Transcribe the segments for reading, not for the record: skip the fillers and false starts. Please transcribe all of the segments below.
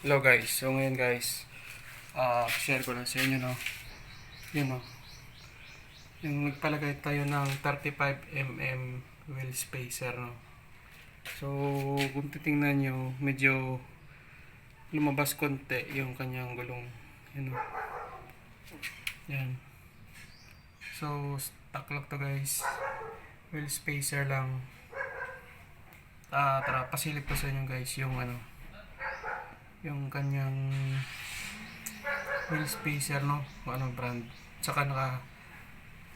Hello guys, so ngayon guys, share ko lang sa inyo no, yun no, yung nagpalagay tayo ng 35mm wheel spacer no. So kung titingnan nyo, medyo lumabas konti yung kanyang gulong, yun no, yan. So stock lang to guys, wheel spacer lang. Tara, pasilip ko sa inyo guys yung yung kanyang wheel spacer no, kung anong brand. Tsaka naka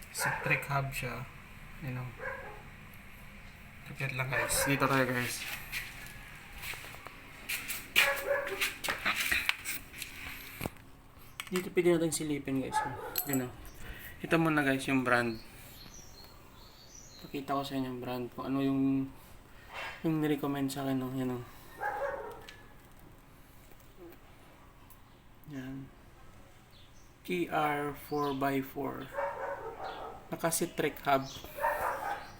Citric hub siya, you know. Kapit lang guys, dito tayo guys. Dito pwede natin silipin guys, you know. Ito muna guys yung brand. Pakita ko sa inyo yung brand, kung ano yung nirecommend sa akin no, you know. Yan. KR 4x4. Naka Citric hub.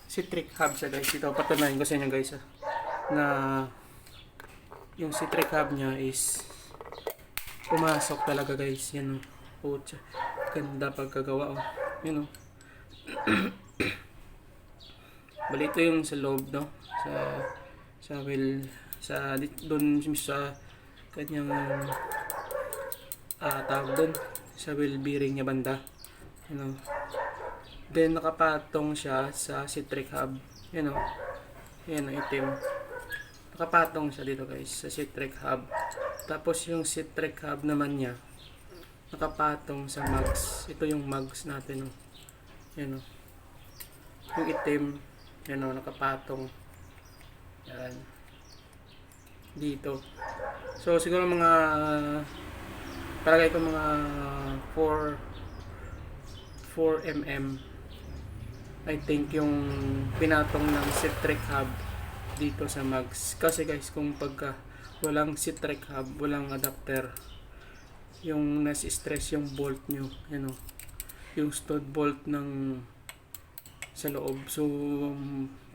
Citric hub siya guys. Ito patunayan ko sa inyo guys na yung Citric hub niya is pumasok talaga guys. Yan o. Pucha. Ganda pagkagawa o. Yan o. Bali ito yung sa loob no. Sa wheel. Doon sa kanyang tawag doon. Sa wheel bearing niya banda. Yan o. Then nakapatong siya sa Citric hub. Yan o. Yan o, itim. Nakapatong siya dito guys sa Citric hub. Tapos yung Citric hub naman niya nakapatong sa mags. Ito yung mags natin o. Yan o. Yung itim. Yan o, nakapatong. Yan. Dito. So siguro mga palagay ko mga 4mm I think yung pinatong ng Citric hub dito sa mags. Kasi guys, kung pagka walang Citric hub, walang adapter, yung nasi-stress yung bolt nyo, you know, yung stud bolt ng sa loob. So,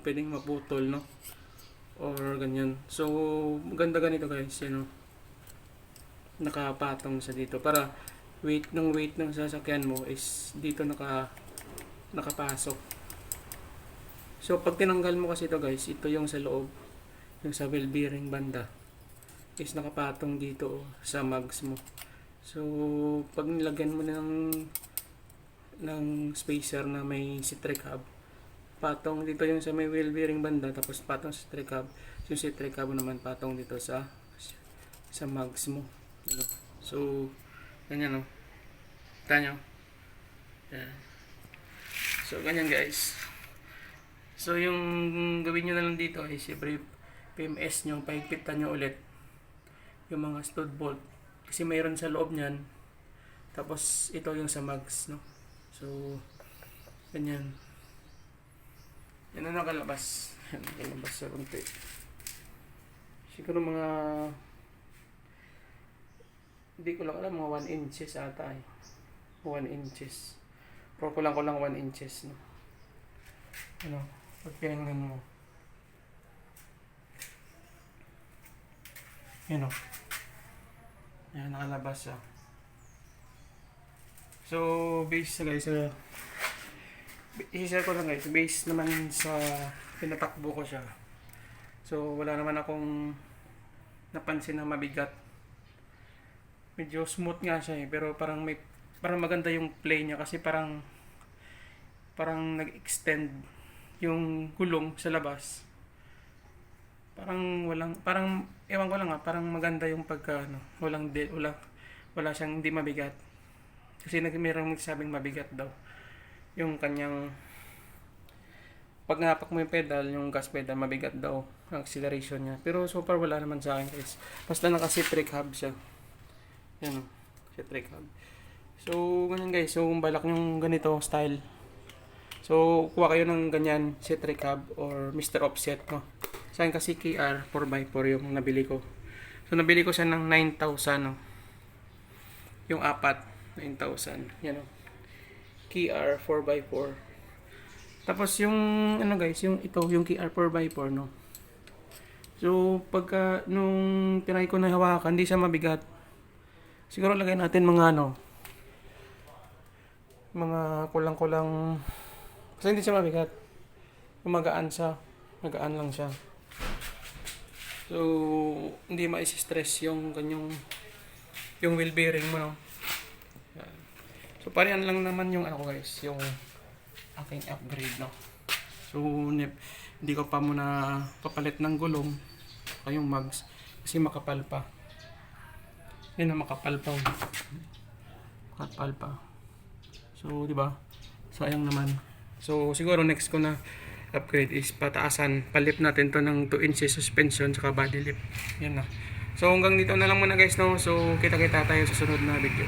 pwedeng maputol, no? Or ganyan. So, maganda ganito guys, you know. Nakapatong sa dito para weight ng sasakyan mo is dito nakapasok. So pag tinanggal mo kasi ito guys, ito yung sa loob, yung sa wheel bearing banda is nakapatong dito sa mags mo. So pag nilagyan mo ng spacer na may Citric hub, patong dito yung sa may wheel bearing banda, tapos patong sa Citric hub. Yung Citric hub naman patong dito sa mags mo. So ganyan no. Tanyo. Yan. So ganyan guys. So yung gawin nyo na lang dito ay siyempre PMS nyo, paigpitan nyo ulit yung mga stud bolt. Kasi mayroon sa loob nyan. Tapos ito yung sa mags, no? So ganyan. Yan na nakalabas. Yan nakalabas sa konti. Siguro mga hindi ko lang alam, mga 1 inches ata eh. 1 inches. Pero kulang ko lang 1 inches, no? Ano? Pagpingan mo. Yan o. Yan, nakalabas siya. So, base guys, i-share ko lang guys. Base naman sa pinatakbo ko siya. So, wala naman akong napansin na mabigat. Medyo smooth nga siya eh, pero parang maganda yung play niya kasi parang nag-extend yung gulong sa labas. Parang ewan ko lang parang maganda yung pagka wala siyang hindi mabigat. Kasi mayroong nagsabing mabigat daw yung kanyang pag napak mo yung pedal, yung gas pedal, mabigat daw ang acceleration niya. Pero so far wala naman sa akin guys. Basta naka-Citric hub siya. Yan o, Citric hub. So, ganyan guys. So, kung balak yung ganito style. So, kuha kayo ng ganyan Citric hub or Mr. Offset, no? Sa akin kasi KR 4x4 yung nabili ko. So, nabili ko siya ng 9,000, no? Yung apat, 9,000. Yan o. KR 4x4. Tapos yung, ano guys, yung ito, yung KR 4x4, no? So, pagka nung tinry ko na hawakan, hindi siya mabigat. Siguro lagay natin mga mga kulang-kulang, kasi hindi siya mabigat. Magaan siya. Magaan lang siya. So, hindi ma-stress yung kanyang yung wheel bearing mo, no? Yan. So, parehan lang naman yung ano ko guys, yung aking upgrade, no? So, hindi ko pa muna papalit ng gulong o yung mags kasi makapal pa. Yan na, makapal pa. Makapal pa. So, di ba? Sayang naman. So, siguro next ko na upgrade is pataasan. Palip natin to ng 2 inches suspension saka body lip. Yan na. So, hanggang dito na lang muna guys, no? So, kita-kita tayo sa sunod na video.